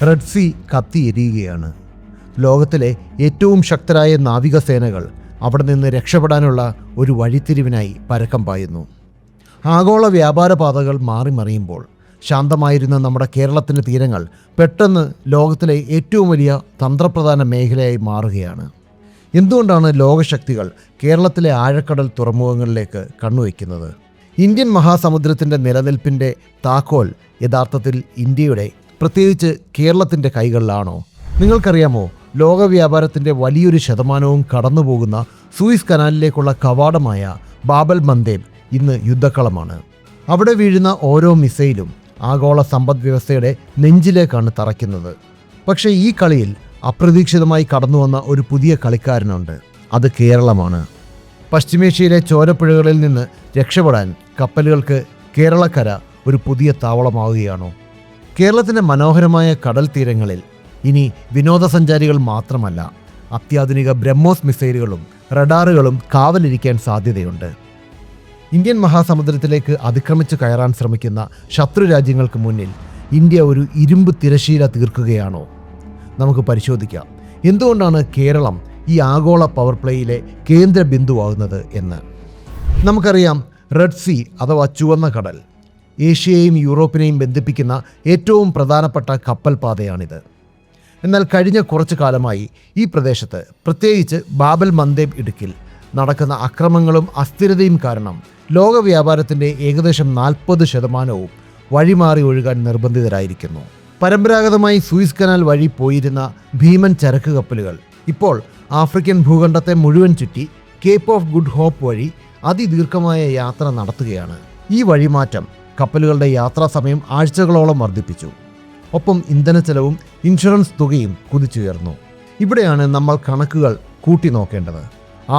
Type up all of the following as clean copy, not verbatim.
Red Sea കത്തിയെരിയുകയാണ്. ലോകത്തിലെ ഏറ്റവും ശക്തരായ നാവികസേനകൾ അവിടെ നിന്ന് രക്ഷപ്പെടാനുള്ള ഒരു വഴിത്തിരിവിനായി പരക്കം പായുന്നു. ആഗോള വ്യാപാര പാതകൾ മാറിമറിയുമ്പോൾ ശാന്തമായിരുന്ന നമ്മുടെ കേരളത്തിൻ്റെ തീരങ്ങൾ പെട്ടെന്ന് ലോകത്തിലെ ഏറ്റവും വലിയ തന്ത്രപ്രധാന മേഖലയായി മാറുകയാണ്. എന്തുകൊണ്ടാണ് ലോകശക്തികൾ കേരളത്തിലെ ആഴക്കടൽ തുറമുഖങ്ങളിലേക്ക് കണ്ണുവയ്ക്കുന്നത്? ഇന്ത്യൻ മഹാസമുദ്രത്തിൻ്റെ നിലനിൽപ്പിൻ്റെ താക്കോൽ യഥാർത്ഥത്തിൽ ഇന്ത്യയുടെ, പ്രത്യേകിച്ച് കേരളത്തിൻ്റെ കൈകളിലാണോ? നിങ്ങൾക്കറിയാമോ, ലോക വ്യാപാരത്തിൻ്റെ വലിയൊരു ശതമാനവും കടന്നുപോകുന്ന സൂയിസ് കനാലിലേക്കുള്ള കവാടമായ ബാബൽ മന്ദേബ് ഇന്ന് യുദ്ധക്കളമാണ്. അവിടെ വീഴുന്ന ഓരോ മിസൈലും ആഗോള സമ്പദ് വ്യവസ്ഥയുടെ നെഞ്ചിലേക്കാണ് തറയ്ക്കുന്നത്. പക്ഷേ ഈ കളിയിൽ അപ്രതീക്ഷിതമായി കടന്നുവന്ന ഒരു പുതിയ കളിക്കാരനുണ്ട്. അത് കേരളമാണ്. പശ്ചിമേഷ്യയിലെ ചോരപ്പുഴകളിൽ നിന്ന് രക്ഷപ്പെടാൻ കപ്പലുകൾക്ക് കേരളക്കര ഒരു പുതിയ താവളമാവുകയാണോ? കേരളത്തിൻ്റെ മനോഹരമായ കടൽ തീരങ്ങളിൽ ഇനി വിനോദസഞ്ചാരികൾ മാത്രമല്ല, അത്യാധുനിക ബ്രഹ്മോസ് മിസൈലുകളും റഡാറുകളും കാവലിരിക്കാൻ സാധ്യതയുണ്ട്. ഇന്ത്യൻ മഹാസമുദ്രത്തിലേക്ക് അതിക്രമിച്ച് കയറാൻ ശ്രമിക്കുന്ന ശത്രു രാജ്യങ്ങൾക്ക് മുന്നിൽ ഇന്ത്യ ഒരു ഇരുമ്പ് തിരശീല തീർക്കുകയാണോ? നമുക്ക് പരിശോധിക്കാം എന്തുകൊണ്ടാണ് കേരളം ഈ ആഗോള പവർ പ്ലേയിലെ കേന്ദ്ര ബിന്ദുവാകുന്നത് എന്ന്. നമുക്കറിയാം, റെഡ് സീ അഥവാ ചുവന്ന കടൽ ഏഷ്യയെയും യൂറോപ്പിനെയും ബന്ധിപ്പിക്കുന്ന ഏറ്റവും പ്രധാനപ്പെട്ട കപ്പൽ പാതയാണിത്. എന്നാൽ കഴിഞ്ഞ കുറച്ചു കാലമായി ഈ പ്രദേശത്ത്, പ്രത്യേകിച്ച് ബാബൽ മന്ദേബ് ഇടുക്കിൽ നടക്കുന്ന അക്രമങ്ങളും അസ്ഥിരതയും കാരണം ലോക വ്യാപാരത്തിൻ്റെ ഏകദേശം 40% വഴിമാറി ഒഴുകാൻ നിർബന്ധിതരായിരിക്കുന്നു. പരമ്പരാഗതമായി സൂയിസ് കനാൽ വഴി പോയിരുന്ന ഭീമൻ ചരക്ക് കപ്പലുകൾ ഇപ്പോൾ ആഫ്രിക്കൻ ഭൂഖണ്ഡത്തെ മുഴുവൻ ചുറ്റി കേപ്പ് ഓഫ് ഗുഡ് ഹോപ്പ് വഴി അതിദീർഘമായ യാത്ര നടത്തുകയാണ്. ഈ വഴിമാറ്റം കപ്പലുകളുടെ യാത്രാ സമയം ആഴ്ചകളോളം വർദ്ധിപ്പിച്ചു. ഒപ്പം ഇന്ധനച്ചെലവും ഇൻഷുറൻസ് തുകയും കുതിച്ചുയർന്നു. ഇവിടെയാണ് നമ്മൾ കണക്കുകൾ കൂട്ടി നോക്കേണ്ടത്.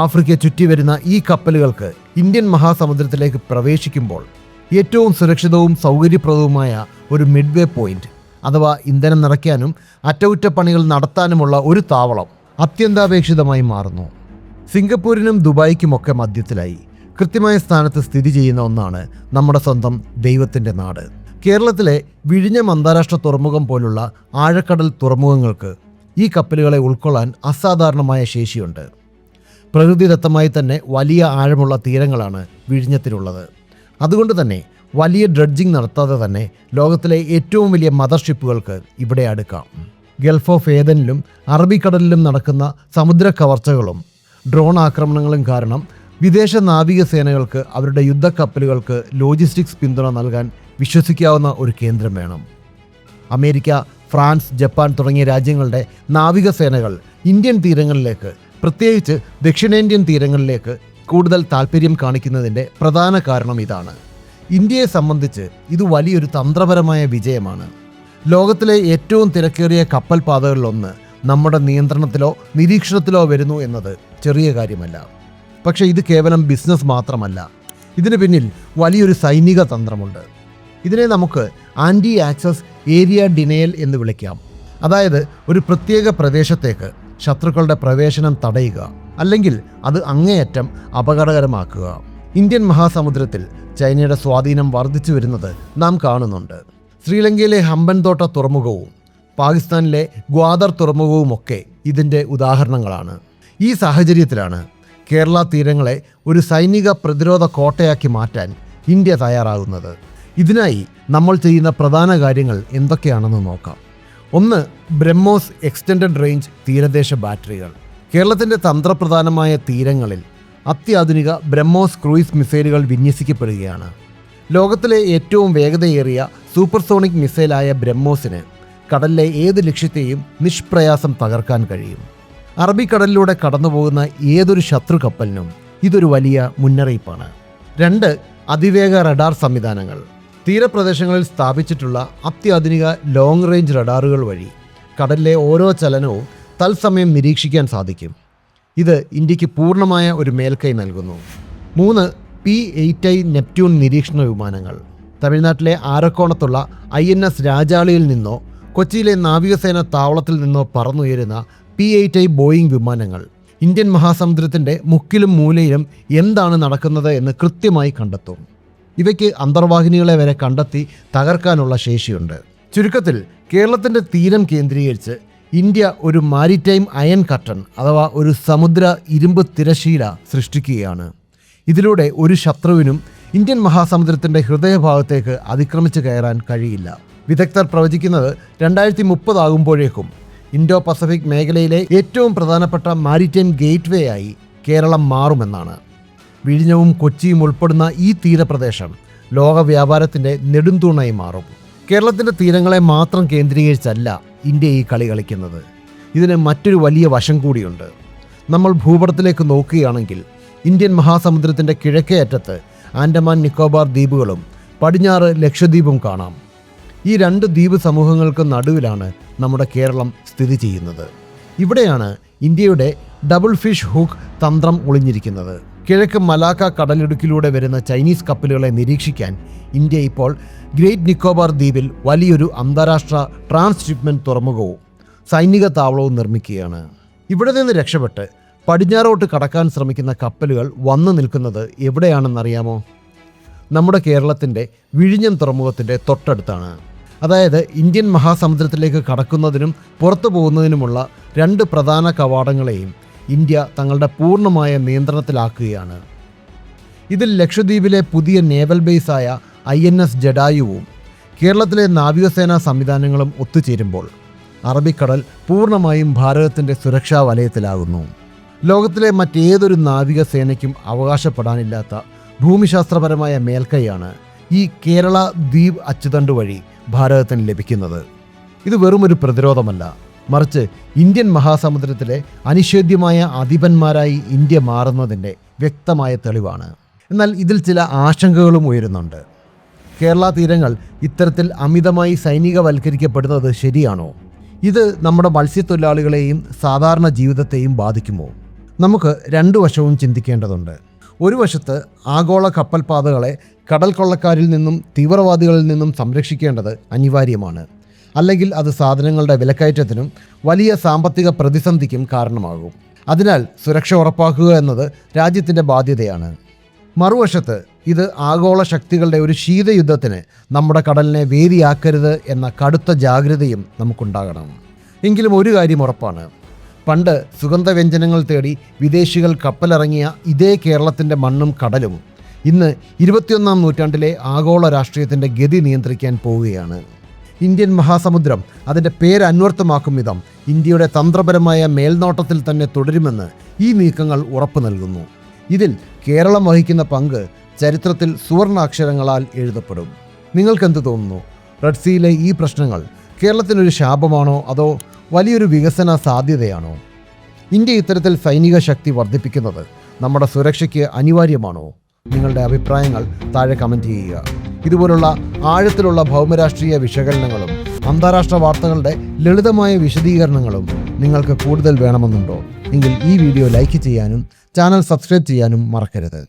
ആഫ്രിക്ക ചുറ്റി വരുന്ന ഈ കപ്പലുകൾക്ക് ഇന്ത്യൻ മഹാസമുദ്രത്തിലേക്ക് പ്രവേശിക്കുമ്പോൾ ഏറ്റവും സുരക്ഷിതവും സൗകര്യപ്രദവുമായ ഒരു മിഡ്വേ പോയിന്റ് അഥവാ ഇന്ധനം നിറയ്ക്കാനും അറ്റകുറ്റപ്പണികൾ നടത്താനുമുള്ള ഒരു താവളം അത്യന്താപേക്ഷിതമായി മാറുന്നു. സിംഗപ്പൂരിനും ദുബായിക്കുമൊക്കെ മധ്യത്തിലായി കൃത്യമായ സ്ഥാനത്ത് സ്ഥിതി ചെയ്യുന്ന ഒന്നാണ് നമ്മുടെ സ്വന്തം ദൈവത്തിൻ്റെ നാട്. കേരളത്തിലെ വിഴിഞ്ഞം അന്താരാഷ്ട്ര തുറമുഖം പോലുള്ള ആഴക്കടൽ തുറമുഖങ്ങൾക്ക് ഈ കപ്പലുകളെ ഉൾക്കൊള്ളാൻ അസാധാരണമായ ശേഷിയുണ്ട്. പ്രകൃതിദത്തമായി തന്നെ വലിയ ആഴമുള്ള തീരങ്ങളാണ് വിഴിഞ്ഞത്തിനുള്ളത്. അതുകൊണ്ട് തന്നെ വലിയ ഡ്രഡ്ജിംഗ് നടത്താതെ തന്നെ ലോകത്തിലെ ഏറ്റവും വലിയ മദർഷിപ്പുകൾക്ക് ഇവിടെ അടുക്കാം. ഗൾഫ് ഓഫ് ഏദനിലും അറബിക്കടലിലും നടക്കുന്ന സമുദ്ര കവർച്ചകളും ഡ്രോൺ ആക്രമണങ്ങളും കാരണം വിദേശ നാവികസേനകൾക്ക് അവരുടെ യുദ്ധക്കപ്പലുകൾക്ക് ലോജിസ്റ്റിക്സ് പിന്തുണ നൽകാൻ വിശ്വസിക്കാവുന്ന ഒരു കേന്ദ്രം വേണം. അമേരിക്ക, ഫ്രാൻസ്, ജപ്പാൻ തുടങ്ങിയ രാജ്യങ്ങളുടെ നാവികസേനകൾ ഇന്ത്യൻ തീരങ്ങളിലേക്ക്, പ്രത്യേകിച്ച് ദക്ഷിണേന്ത്യൻ തീരങ്ങളിലേക്ക് കൂടുതൽ താൽപ്പര്യം കാണിക്കുന്നതിൻ്റെ പ്രധാന കാരണം ഇതാണ്. ഇന്ത്യയെ സംബന്ധിച്ച് ഇത് വലിയൊരു തന്ത്രപരമായ വിജയമാണ്. ലോകത്തിലെ ഏറ്റവും തിരക്കേറിയ കപ്പൽ പാതകളിലൊന്ന് നമ്മുടെ നിയന്ത്രണത്തിലോ നിരീക്ഷണത്തിലോ വരുന്നു എന്നത് ചെറിയ കാര്യമല്ല. പക്ഷേ ഇത് കേവലം ബിസിനസ് മാത്രമല്ല, ഇതിന് പിന്നിൽ വലിയൊരു സൈനിക തന്ത്രമുണ്ട്. ഇതിനെ നമുക്ക് ആൻറ്റി ആക്സസ് ഏരിയ ഡിനയൽ എന്ന് വിളിക്കാം. അതായത് ഒരു പ്രത്യേക പ്രദേശത്തേക്ക് ശത്രുക്കളുടെ പ്രവേശനം തടയുക, അല്ലെങ്കിൽ അത് അങ്ങേയറ്റം അപകടകരമാക്കുക. ഇന്ത്യൻ മഹാസമുദ്രത്തിൽ ചൈനയുടെ സ്വാധീനം വർദ്ധിച്ചു വരുന്നത് നാം കാണുന്നുണ്ട്. ശ്രീലങ്കയിലെ ഹമ്പൻതോട്ട തുറമുഖവും പാകിസ്ഥാനിലെ ഗ്വാദർ തുറമുഖവുമൊക്കെ ഇതിൻ്റെ ഉദാഹരണങ്ങളാണ്. ഈ സാഹചര്യത്തിലാണ് കേരള തീരങ്ങളെ ഒരു സൈനിക പ്രതിരോധ കോട്ടയാക്കി മാറ്റാൻ ഇന്ത്യ തയ്യാറാകുന്നത്. ഇതിനായി നമ്മൾ ചെയ്യുന്ന പ്രധാന കാര്യങ്ങൾ എന്തൊക്കെയാണെന്ന് നോക്കാം. 1. ബ്രഹ്മോസ് എക്സ്റ്റൻഡഡ് റേഞ്ച് തീരദേശ ബാറ്ററികൾ. കേരളത്തിൻ്റെ തന്ത്രപ്രധാനമായ തീരങ്ങളിൽ അത്യാധുനിക ബ്രഹ്മോസ് ക്രൂയിസ് മിസൈലുകൾ വിന്യസിക്കപ്പെടുകയാണ്. ലോകത്തിലെ ഏറ്റവും വേഗതയേറിയ സൂപ്പർസോണിക് മിസൈലായ ബ്രഹ്മോസിന് കടലിലെ ഏത് ലക്ഷ്യത്തെയും നിഷ്പ്രയാസം തകർക്കാൻ കഴിയും. അറബിക്കടലിലൂടെ കടന്നുപോകുന്ന ഏതൊരു ശത്രു കപ്പലിനും ഇതൊരു വലിയ മുന്നറിയിപ്പാണ്. 2. അതിവേഗ റഡാർ സംവിധാനങ്ങൾ. തീരപ്രദേശങ്ങളിൽ സ്ഥാപിച്ചിട്ടുള്ള അത്യാധുനിക ലോങ് റേഞ്ച് റഡാറുകൾ വഴി കടലിലെ ഓരോ ചലനവും തത്സമയം നിരീക്ഷിക്കാൻ സാധിക്കും. ഇത് ഇന്ത്യക്ക് പൂർണ്ണമായ ഒരു മേൽക്കൈ നൽകുന്നു. 3. P-8I നെപ്റ്റ്യൂൺ നിരീക്ഷണ വിമാനങ്ങൾ. തമിഴ്നാട്ടിലെ ആരക്കോണത്തുള്ള INS രാജാളിയിൽ നിന്നോ കൊച്ചിയിലെ നാവികസേന താവളത്തിൽ നിന്നോ പറന്നുയരുന്ന P-8I ബോയിങ് വിമാനങ്ങൾ ഇന്ത്യൻ മഹാസമുദ്രത്തിൻ്റെ മുക്കിലും മൂലയിലും എന്താണ് നടക്കുന്നത് എന്ന് കൃത്യമായി കണ്ടെത്തും. ഇവയ്ക്ക് അന്തർവാഹിനികളെ വരെ കണ്ടെത്തി തകർക്കാനുള്ള ശേഷിയുണ്ട്. ചുരുക്കത്തിൽ കേരളത്തിൻ്റെ തീരം കേന്ദ്രീകരിച്ച് ഇന്ത്യ ഒരു മാരിടൈം അയൺ കർട്ടൻ അഥവാ ഒരു സമുദ്ര ഇരുമ്പ് തിരശീല സൃഷ്ടിക്കുകയാണ്. ഇതിലൂടെ ഒരു ശത്രുവിനും ഇന്ത്യൻ മഹാസമുദ്രത്തിൻ്റെ ഹൃദയഭാഗത്തേക്ക് അതിക്രമിച്ച് കയറാൻ കഴിയില്ല. വിദഗ്ധർ പ്രവചിക്കുന്നത് 2030 ആകുമ്പോഴേക്കും ഇൻഡോ പസഫിക് മേഖലയിലെ ഏറ്റവും പ്രധാനപ്പെട്ട മാരിടൈം ഗേറ്റ്വേ ആയി കേരളം മാറുമെന്നാണ്. വിഴിഞ്ഞവും കൊച്ചിയും ഉൾപ്പെടുന്ന ഈ തീരപ്രദേശം ലോക വ്യാപാരത്തിൻ്റെ നെടുംതൂണായി മാറും. കേരളത്തിൻ്റെ തീരങ്ങളെ മാത്രം കേന്ദ്രീകരിച്ചല്ല ഇന്ത്യ ഈ കളി കളിക്കുന്നത്. ഇതിന് മറ്റൊരു വലിയ വശം കൂടിയുണ്ട്. നമ്മൾ ഭൂപടത്തിലേക്ക് നോക്കുകയാണെങ്കിൽ ഇന്ത്യൻ മഹാസമുദ്രത്തിൻ്റെ കിഴക്കേ അറ്റത്ത് ആൻഡമാൻ നിക്കോബാർ ദ്വീപുകളും പടിഞ്ഞാറ് ലക്ഷദ്വീപും കാണാം. ഈ 2 ദ്വീപ് സമൂഹങ്ങൾക്ക് നടുവിലാണ് നമ്മുടെ കേരളം സ്ഥിതി ചെയ്യുന്നത്. ഇവിടെയാണ് ഇന്ത്യയുടെ ഡബിൾ ഫിഷ് ഹുക്ക് തന്ത്രം ഒളിഞ്ഞിരിക്കുന്നത്. കിഴക്ക് മലാക്ക കടലിടുക്കിലൂടെ വരുന്ന ചൈനീസ് കപ്പലുകളെ നിരീക്ഷിക്കാൻ ഇന്ത്യ ഇപ്പോൾ ഗ്രേറ്റ് നിക്കോബാർ ദ്വീപിൽ വലിയൊരു അന്താരാഷ്ട്ര ട്രാൻസ്ഷിപ്മെൻറ്റ് തുറമുഖവും സൈനിക താവളവും നിർമ്മിക്കുകയാണ്. ഇവിടെ നിന്ന് രക്ഷപ്പെട്ട് പടിഞ്ഞാറോട്ട് കടക്കാൻ ശ്രമിക്കുന്ന കപ്പലുകൾ വന്നു നിൽക്കുന്നത് എവിടെയാണെന്നറിയാമോ? നമ്മുടെ കേരളത്തിൻ്റെ വിഴിഞ്ഞം തുറമുഖത്തിൻ്റെ തൊട്ടടുത്താണ്. അതായത് ഇന്ത്യൻ മഹാസമുദ്രത്തിലേക്ക് കടക്കുന്നതിനും പുറത്തു പോകുന്നതിനുമുള്ള 2 പ്രധാന കവാടങ്ങളെയും ഇന്ത്യ തങ്ങളുടെ പൂർണ്ണമായ നിയന്ത്രണത്തിലാക്കുകയാണ്. ഇതിൽ ലക്ഷദ്വീപിലെ പുതിയ നേവൽ ബേസായ INS ജഡായുവും കേരളത്തിലെ നാവികസേനാ സംവിധാനങ്ങളും ഒത്തുചേരുമ്പോൾ അറബിക്കടൽ പൂർണ്ണമായും ഭാരതത്തിൻ്റെ സുരക്ഷാ വലയത്തിലാകുന്നു. ലോകത്തിലെ മറ്റേതൊരു നാവികസേനയ്ക്കും അവകാശപ്പെടാനില്ലാത്ത ഭൂമിശാസ്ത്രപരമായ മേൽക്കൈയാണ് ഈ കേരള ദ്വീപ് അച്ചുതണ്ട് വഴി ഭാരതത്തിന് ലഭിക്കുന്നത്. ഇത് വെറുമൊരു പ്രതിരോധമല്ല, മറിച്ച് ഇന്ത്യൻ മഹാസമുദ്രത്തിലെ അനിഷേധ്യമായ അധിപന്മാരായി ഇന്ത്യ മാറുന്നതിൻ്റെ വ്യക്തമായ തെളിവാണ്. എന്നാൽ ഇതിൽ ചില ആശങ്കകളും ഉയരുന്നുണ്ട്. കേരള തീരങ്ങൾ ഇത്തരത്തിൽ അമിതമായി സൈനികവൽക്കരിക്കപ്പെടുന്നത് ശരിയാണോ? ഇത് നമ്മുടെ മത്സ്യത്തൊഴിലാളികളെയും സാധാരണ ജീവിതത്തെയും ബാധിക്കുമോ? നമുക്ക് 2 വശവും ചിന്തിക്കേണ്ടതുണ്ട്. ഒരു വശത്ത് ആഗോള കപ്പൽപാതകളെ കടൽ കൊള്ളക്കാരിൽ നിന്നും തീവ്രവാദികളിൽ നിന്നും സംരക്ഷിക്കേണ്ടത് അനിവാര്യമാണ്. അല്ലെങ്കിൽ അത് സാധനങ്ങളുടെ വിലക്കയറ്റത്തിനും വലിയ സാമ്പത്തിക പ്രതിസന്ധിക്കും കാരണമാകും. അതിനാൽ സുരക്ഷ ഉറപ്പാക്കുക എന്നത് രാജ്യത്തിൻ്റെ ബാധ്യതയാണ്. മറുവശത്ത് ഇത് ആഗോള ശക്തികളുടെ ഒരു ശീതയുദ്ധത്തിന് നമ്മുടെ കടലിനെ വേദിയാക്കരുത് എന്ന കടുത്ത ജാഗ്രതയും നമുക്കുണ്ടാകണം. എങ്കിലും ഒരു കാര്യം ഉറപ്പാണ്, പണ്ട് സുഗന്ധവ്യഞ്ജനങ്ങൾ തേടി വിദേശികൾ കപ്പലിറങ്ങിയ ഇതേ കേരളത്തിൻ്റെ മണ്ണും കടലും ഇന്ന് 21-ാം നൂറ്റാണ്ടിലെ ആഗോള രാഷ്ട്രീയത്തിൻ്റെ ഗതി നിയന്ത്രിക്കാൻ പോവുകയാണ്. ഇന്ത്യൻ മഹാസമുദ്രം അതിൻ്റെ പേര് അന്വർത്ഥമാക്കും വിധം ഇന്ത്യയുടെ തന്ത്രപരമായ മേൽനോട്ടത്തിൽ തന്നെ തുടരുമെന്ന് ഈ നീക്കങ്ങൾ ഉറപ്പു നൽകുന്നു. ഇതിൽ കേരളം വഹിക്കുന്ന പങ്ക് ചരിത്രത്തിൽ സുവർണാക്ഷരങ്ങളാൽ എഴുതപ്പെടും. നിങ്ങൾക്കെന്ത് തോന്നുന്നു? റെഡ് സീയിലെ ഈ പ്രശ്നങ്ങൾ കേരളത്തിനൊരു ശാപമാണോ അതോ വലിയൊരു വികസന സാധ്യതയാണോ? ഇന്ത്യ ഇത്തരത്തിൽ സൈനിക ശക്തി വർദ്ധിപ്പിക്കുന്നത് നമ്മുടെ സുരക്ഷയ്ക്ക് അനിവാര്യമാണോ? നിങ്ങളുടെ അഭിപ്രായങ്ങൾ താഴെ കമൻറ്റ് ചെയ്യുക. ഇതുപോലുള്ള ആഴത്തിലുള്ള ഭൗമരാഷ്ട്രീയ വിശകലനങ്ങളും അന്താരാഷ്ട്ര വാർത്തകളുടെ ലളിതമായ വിശദീകരണങ്ങളും നിങ്ങൾക്ക് കൂടുതൽ വേണമെന്നുണ്ടോ? എങ്കിൽ ഈ വീഡിയോ ലൈക്ക് ചെയ്യാനും ചാനൽ സബ്സ്ക്രൈബ് ചെയ്യാനും മറക്കരുത്.